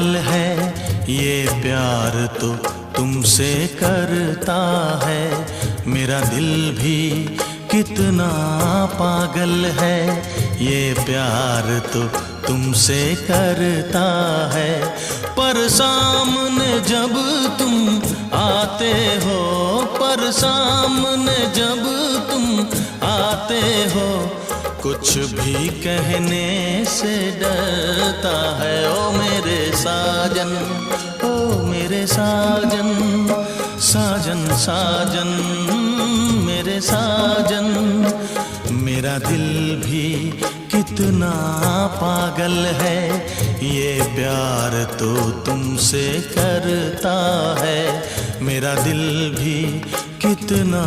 पागल है, ये प्यार तो तुमसे करता है। मेरा दिल भी कितना पागल है, ये प्यार तो तुमसे करता है। पर सामने जब तुम आते हो, पर सामने जब तुम आते हो, कुछ भी कहने से डरता है। ओ मेरे साजन, ओ मेरे साजन, साजन साजन मेरे साजन। मेरा दिल भी कितना पागल है, ये प्यार तो तुमसे करता है। मेरा दिल भी कितना